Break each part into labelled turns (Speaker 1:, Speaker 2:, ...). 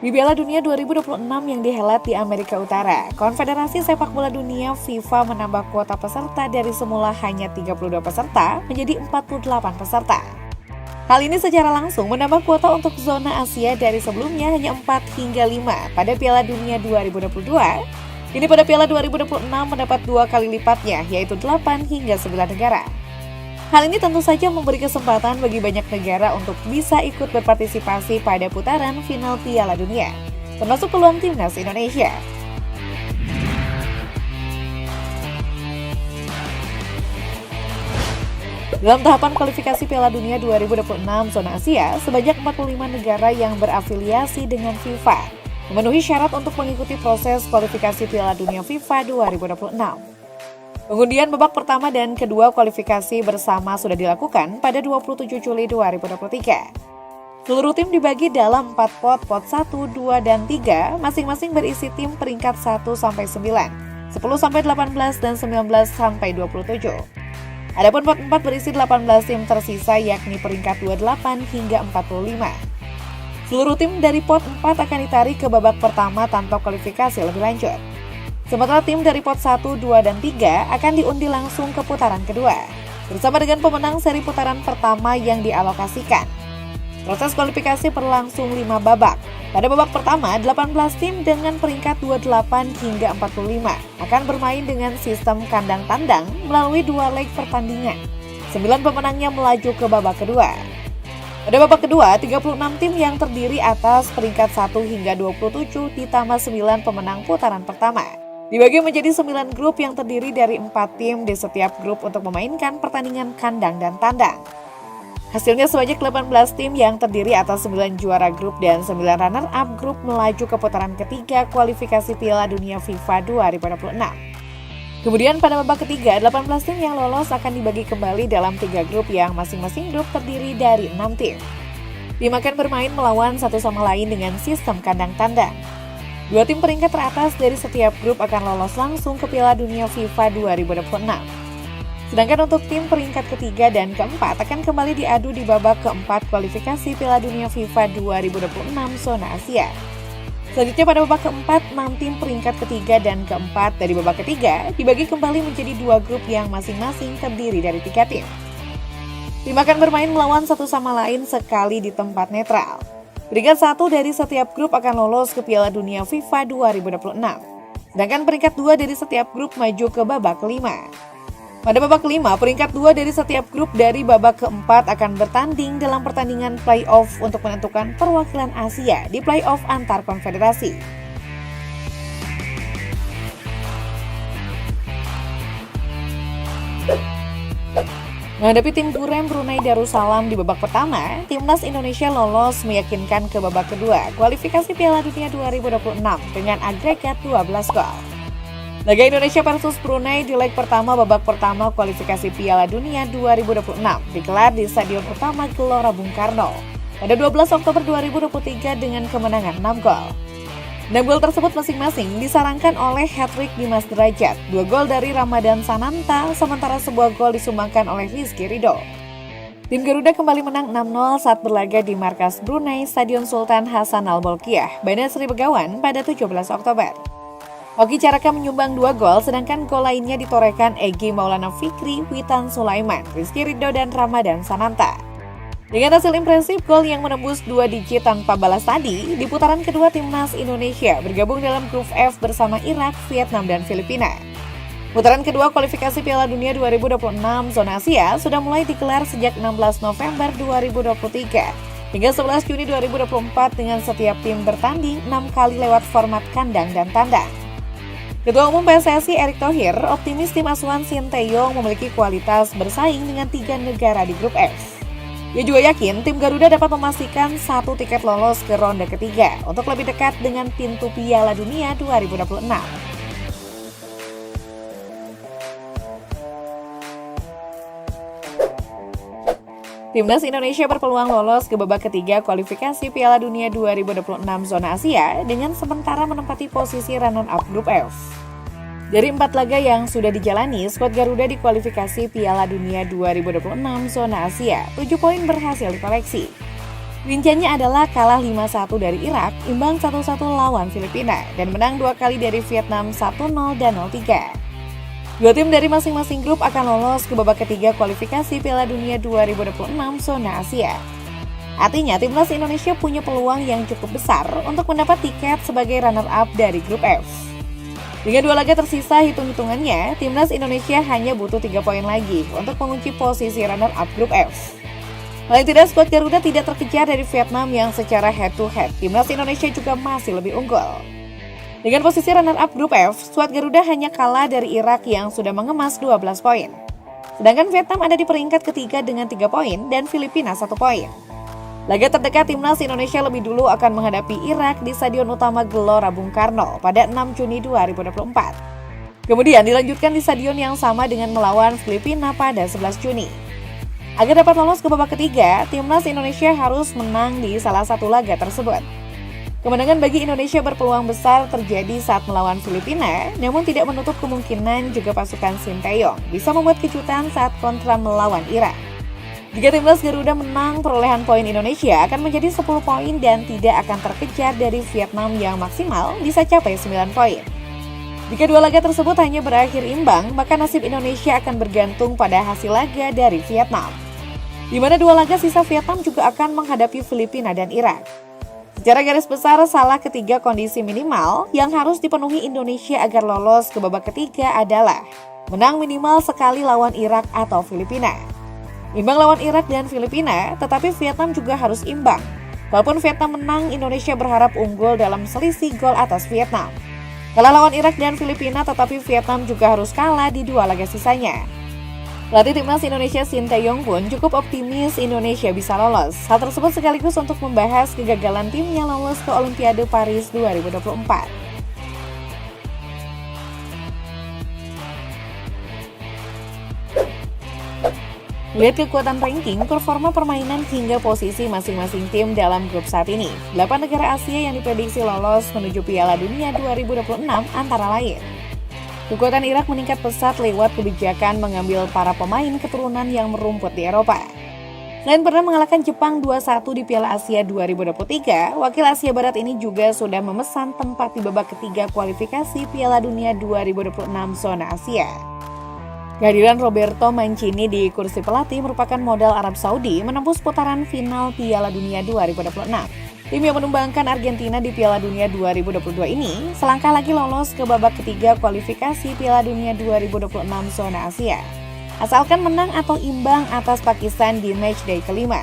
Speaker 1: Di Piala Dunia 2026 yang dihelat di Amerika Utara, Konfederasi Sepak Bola Dunia FIFA menambah kuota peserta dari semula hanya 32 peserta menjadi 48 peserta. Hal ini secara langsung menambah kuota untuk zona Asia dari sebelumnya hanya 4 hingga 5 pada Piala Dunia 2022. Kini pada Piala 2026 mendapat 2 kali lipatnya, yaitu 8 hingga 9 negara. Hal ini tentu saja memberi kesempatan bagi banyak negara untuk bisa ikut berpartisipasi pada putaran final Piala Dunia, termasuk peluang timnas Indonesia. Dalam tahapan kualifikasi Piala Dunia 2026 zona Asia, sebanyak 45 negara yang berafiliasi dengan FIFA memenuhi syarat untuk mengikuti proses kualifikasi Piala Dunia FIFA 2026. Pengundian babak pertama dan kedua kualifikasi bersama sudah dilakukan pada 27 Juli 2023. Seluruh tim dibagi dalam 4 pot 1, 2, dan 3, masing-masing berisi tim peringkat 1-9, 10-18, dan 19-27. Adapun pot 4 berisi 18 tim tersisa yakni peringkat 28 hingga 45. Seluruh tim dari pot 4 akan ditarik ke babak pertama tanpa kualifikasi lebih lanjut. Sementara tim dari pot 1, 2, dan 3 akan diundi langsung ke putaran kedua, bersama dengan pemenang seri putaran pertama yang dialokasikan. Proses kualifikasi berlangsung 5 babak. Pada babak pertama, 18 tim dengan peringkat 28 hingga 45 akan bermain dengan sistem kandang tandang melalui 2 leg pertandingan. 9 pemenangnya melaju ke babak kedua. Pada babak kedua, 36 tim yang terdiri atas peringkat 1 hingga 27 ditambah 9 pemenang putaran pertama. Dibagi menjadi 9 grup yang terdiri dari 4 tim di setiap grup untuk memainkan pertandingan kandang dan tandang. Hasilnya sebanyak 18 tim yang terdiri atas 9 juara grup dan 9 runner-up grup melaju ke putaran ketiga kualifikasi Piala Dunia FIFA 2026. Kemudian pada babak ketiga, 18 tim yang lolos akan dibagi kembali dalam 3 grup yang masing-masing grup terdiri dari 6 tim. Tim akan bermain melawan satu sama lain dengan sistem kandang tandang. 2 tim peringkat teratas dari setiap grup akan lolos langsung ke Piala Dunia FIFA 2026. Sedangkan untuk tim peringkat ketiga dan keempat akan kembali diadu di babak keempat kualifikasi Piala Dunia FIFA 2026 zona Asia. Selanjutnya pada babak keempat, 6 tim peringkat ketiga dan keempat dari babak ketiga dibagi kembali menjadi 2 grup yang masing-masing terdiri dari 3 tim. Tim akan bermain melawan satu sama lain sekali di tempat netral. Peringkat 1 dari setiap grup akan lolos ke Piala Dunia FIFA 2026. Sedangkan peringkat 2 dari setiap grup maju ke babak kelima. Pada babak kelima, peringkat 2 dari setiap grup dari babak keempat akan bertanding dalam pertandingan play-off untuk menentukan perwakilan Asia di play-off antar konfederasi. Menghadapi tim Gurem Brunei Darussalam di babak pertama, timnas Indonesia lolos meyakinkan ke babak kedua kualifikasi Piala Dunia 2026 dengan agregat 12 gol. Laga Indonesia versus Brunei di leg pertama babak pertama kualifikasi Piala Dunia 2026 digelar di Stadion Utama Gelora Bung Karno pada 12 Oktober 2023 dengan kemenangan 6 gol. 6 gol tersebut masing-masing disarankan oleh hat-trick Dimas Derajat, 2 gol dari Ramadan Sananta, sementara sebuah gol disumbangkan oleh Rizky Ridho. Tim Garuda kembali menang 6-0 saat berlaga di markas Brunei Stadion Sultan Hasan Al Bolkiah, Bandar Seri Begawan pada 17 Oktober. Hoki Caraka menyumbang 2 gol, sedangkan gol lainnya ditorehkan Egy Maulana Fikri, Witan Sulaiman, Rizky Ridho, dan Ramadan Sananta. Dengan hasil impresif gol yang menembus 2 digit tanpa balas tadi, di putaran kedua timnas Indonesia bergabung dalam grup F bersama Irak, Vietnam, dan Filipina. Putaran kedua kualifikasi Piala Dunia 2026 zona Asia sudah mulai digelar sejak 16 November 2023 hingga 11 Juni 2024 dengan setiap tim bertanding 6 kali lewat format kandang dan tandang. Ketua Umum PSSI Erick Thohir optimis tim asuhan Sinteyong memiliki kualitas bersaing dengan 3 negara di grup F. Ia juga yakin tim Garuda dapat memastikan 1 tiket lolos ke ronde ketiga untuk lebih dekat dengan pintu Piala Dunia 2026. Timnas Indonesia berpeluang lolos ke babak ketiga kualifikasi Piala Dunia 2026 zona Asia dengan sementara menempati posisi runner-up grup F. Dari 4 laga yang sudah dijalani, skuad Garuda di kualifikasi Piala Dunia 2026 zona Asia, 7 poin berhasil dikoleksi. Rinciannya adalah kalah 5-1 dari Irak, imbang 1-1 lawan Filipina, dan menang 2 kali dari Vietnam 1-0 dan 0-3. Dua tim dari masing-masing grup akan lolos ke babak ketiga kualifikasi Piala Dunia 2026 zona Asia. Artinya, timnas Indonesia punya peluang yang cukup besar untuk mendapat tiket sebagai runner-up dari grup F. Dengan 2 laga tersisa, hitung-hitungannya, timnas Indonesia hanya butuh 3 poin lagi untuk mengunci posisi runner-up grup F. Paling tidak, skuad Garuda tidak terkejar dari Vietnam yang secara head-to-head, timnas Indonesia juga masih lebih unggul. Dengan posisi runner-up grup F, skuad Garuda hanya kalah dari Irak yang sudah mengemas 12 poin. Sedangkan Vietnam ada di peringkat ketiga dengan 3 poin dan Filipina 1 poin. Laga terdekat timnas Indonesia lebih dulu akan menghadapi Irak di Stadion Utama Gelora Bung Karno pada 6 Juni 2024. Kemudian dilanjutkan di stadion yang sama dengan melawan Filipina pada 11 Juni. Agar dapat lolos ke babak ketiga, timnas Indonesia harus menang di salah satu laga tersebut. Kemenangan bagi Indonesia berpeluang besar terjadi saat melawan Filipina, namun tidak menutup kemungkinan juga pasukan Sinteyong bisa membuat kejutan saat kontra melawan Irak. Jika timnas Garuda menang, perolehan poin Indonesia akan menjadi 10 poin dan tidak akan terkejar dari Vietnam yang maksimal bisa capai 9 poin. Jika 2 laga tersebut hanya berakhir imbang, maka nasib Indonesia akan bergantung pada hasil laga dari Vietnam. Di mana 2 laga sisa Vietnam juga akan menghadapi Filipina dan Irak. Secara garis besar, salah ketiga kondisi minimal yang harus dipenuhi Indonesia agar lolos ke babak ketiga adalah menang minimal sekali lawan Irak atau Filipina. Imbang lawan Irak dan Filipina, tetapi Vietnam juga harus imbang. Walaupun Vietnam menang, Indonesia berharap unggul dalam selisih gol atas Vietnam. Kalah lawan Irak dan Filipina, tetapi Vietnam juga harus kalah di 2 laga sisanya. Pelatih timnas Indonesia Sinteyong pun cukup optimis Indonesia bisa lolos. Hal tersebut sekaligus untuk membahas kegagalan timnya lolos ke Olimpiade Paris 2024. Lihat kekuatan ranking, performa permainan hingga posisi masing-masing tim dalam grup saat ini. 8 negara Asia yang diprediksi lolos menuju Piala Dunia 2026 antara lain. Kekuatan Irak meningkat pesat lewat kebijakan mengambil para pemain keturunan yang merumput di Eropa. Selain pernah mengalahkan Jepang 2-1 di Piala Asia 2023, wakil Asia Barat ini juga sudah memesan tempat di babak ketiga kualifikasi Piala Dunia 2026 zona Asia. Kehadiran Roberto Mancini di kursi pelatih merupakan modal Arab Saudi menembus putaran final Piala Dunia 2026. Tim yang menumbangkan Argentina di Piala Dunia 2022 ini selangkah lagi lolos ke babak ketiga kualifikasi Piala Dunia 2026 zona Asia. Asalkan menang atau imbang atas Pakistan di matchday kelima.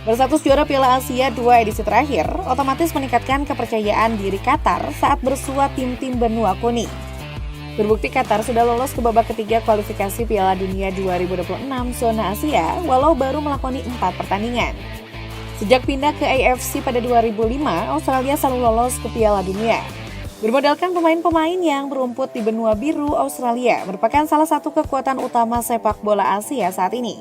Speaker 1: Berstatus juara Piala Asia 2 edisi terakhir, otomatis meningkatkan kepercayaan diri Qatar saat bersua tim-tim benua kuning. Berbukti Qatar sudah lolos ke babak ketiga kualifikasi Piala Dunia 2026 zona Asia walau baru melakoni 4 pertandingan. Sejak pindah ke AFC pada 2005, Australia selalu lolos ke Piala Dunia. Bermodalkan pemain-pemain yang berumput di benua biru, Australia merupakan salah satu kekuatan utama sepak bola Asia saat ini.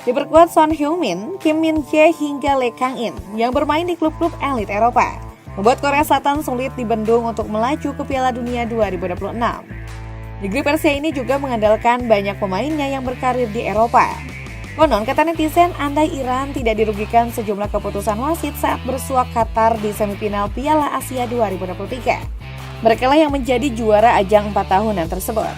Speaker 1: Diperkuat Son Heung-min, Kim Min-jae hingga Lee Kang-in yang bermain di klub-klub elit Eropa, membuat Korea Selatan sulit dibendung untuk melaju ke Piala Dunia 2026. Negeri Persia ini juga mengandalkan banyak pemainnya yang berkarir di Eropa. Konon, kata netizen, andai Iran tidak dirugikan sejumlah keputusan wasit saat bersua Qatar di semifinal Piala Asia 2023. Mereka lah yang menjadi juara ajang 4 tahunan tersebut.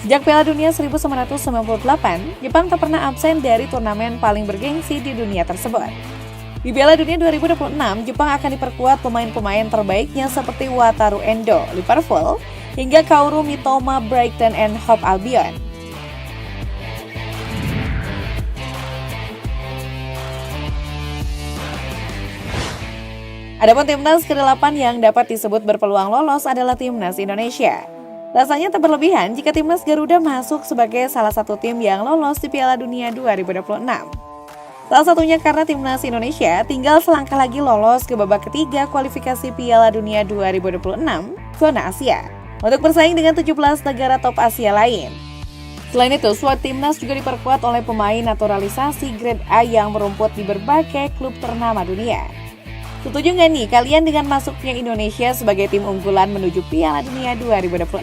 Speaker 1: Sejak Piala Dunia 1998, Jepang tak pernah absen dari turnamen paling bergengsi di dunia tersebut. Di Piala Dunia 2026, Jepang akan diperkuat pemain-pemain terbaiknya seperti Wataru Endo, Liverpool, hingga Kaoru Mitoma, Brighton and Hove Albion. Adapun timnas ke-8 yang dapat disebut berpeluang lolos adalah timnas Indonesia. Rasanya tak berlebihan jika timnas Garuda masuk sebagai salah satu tim yang lolos di Piala Dunia 2026. Salah satunya karena timnas Indonesia tinggal selangkah lagi lolos ke babak ketiga kualifikasi Piala Dunia 2026 zona Asia untuk bersaing dengan 17 negara top Asia lain. Selain itu, skuad timnas juga diperkuat oleh pemain naturalisasi grade A yang merumput di berbagai klub ternama dunia. Setuju nggak nih kalian dengan masuknya Indonesia sebagai tim unggulan menuju Piala Dunia 2026?